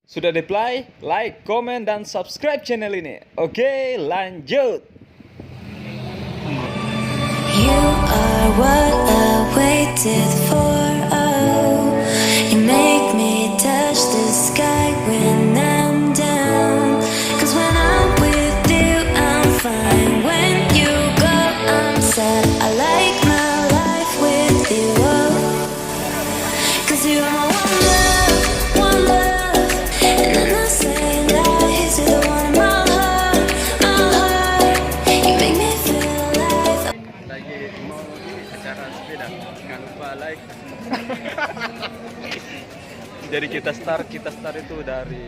Sudah di-play, like, komen, dan subscribe channel ini. Oke, lanjut. You are what I waited for. Oh, you make me touch the sky when I'm down. 'Cause when I'm with you, I'm fine. When you go, I'm sad. I like my life with you. Oh, 'cause you are my one love, one love. And I'm not saying lies, you're the one in my heart, my heart. You make me feel alive. Lagi mau di acara sepeda, jangan lupa like. Jadi kita start itu dari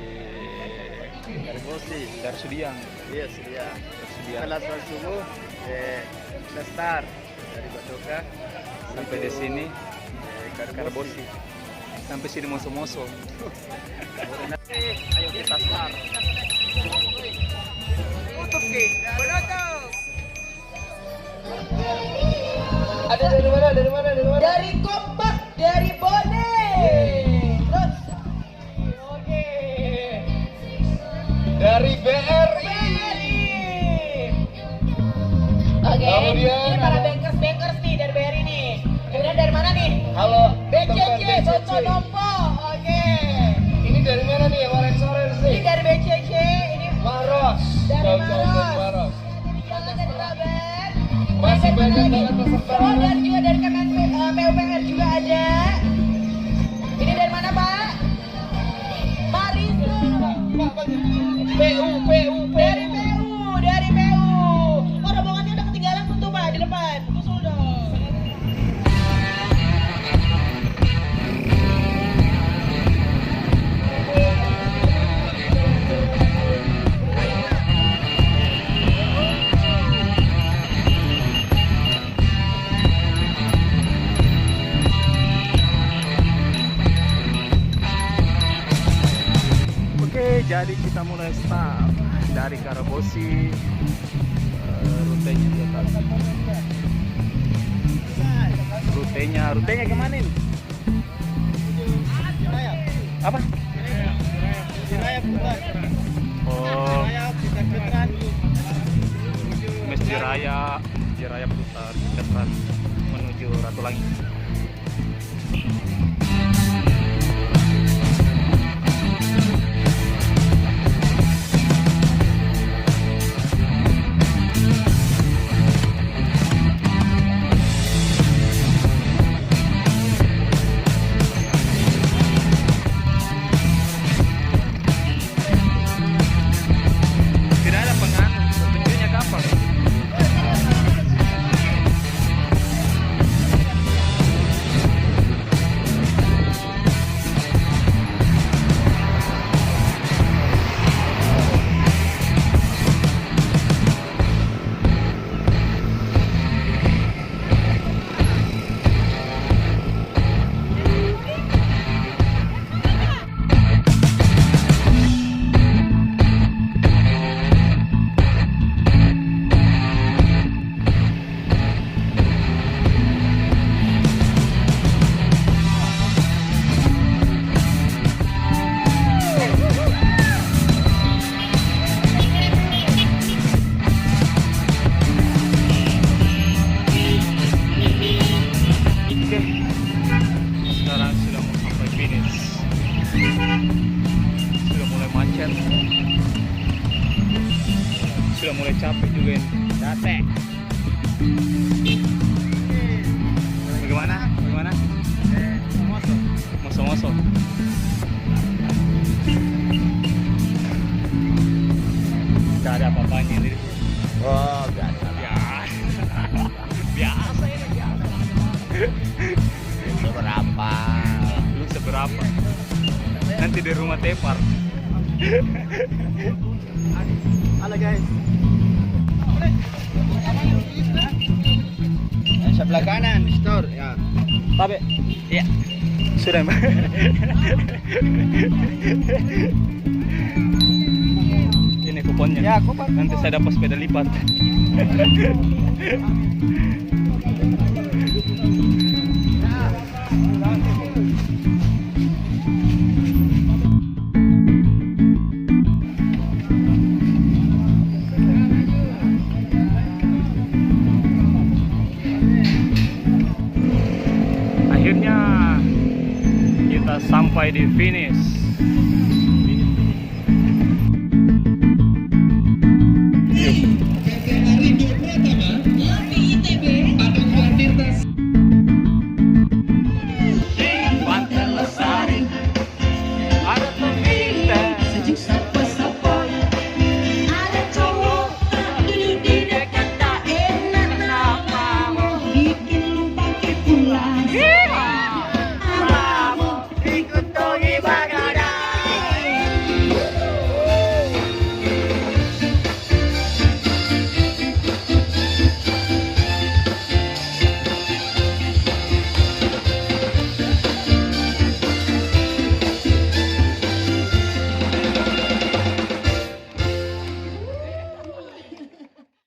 Bosi, dari Sudiang. yes ya. Sudiang. Setelah sholat subuh, kita start dari Batoka Sampai di sini Karbosi. Karbosi. Sampai sini moso-moso. Ayo kita start. Ada dari mana? Dari mana? Dari mana? Dari Kompak, dari Bone. Terus, oke. Dari BRI. Oke. Kemudian ini para bankers nih dari BRI nih. Kemudian dari mana nih? Halo. BCC, Boco Nompo. Oke. Ini dari mana nih? Orange nih. Ini dari BCC. Ini Maros. Dari Maros. Jangan dari Raben. Masih banyak banget peserta. Oh, dan juga dari Kemen PUPR juga ada. Ini dari mana, Pak? Marisa. Dari PU. Oh, rombongannya udah ketinggalan tuh, Pak, di depan. Usul dong. Oke, jadi kita mulai start dari Karbosi. Rutenya di atas. Rutenya kemana ini? Apa? Oh, Masjid Raya putar Veteran menuju Ratulangi. Tidak ada penganut, tentunya kapal. Oke, sekarang sudah mau sampai finish. Sudah mulai macet. Sudah mulai capek juga ini. Capek. Bagaimana? Moso-moso. Gak ada apa-apanya ini. Oh, biasa. Biasa ini, biasa. Berapa? Lu seberapa? Nanti di rumah tepar. Halo guys. Sebelah kanan, store ya. Tabe. Iya. Sudah, Mbak. Ini kuponnya. Ya, kupon. Nanti saya dapat sepeda lipat. sampai di finish. Pantai Lestari, ada Tomita.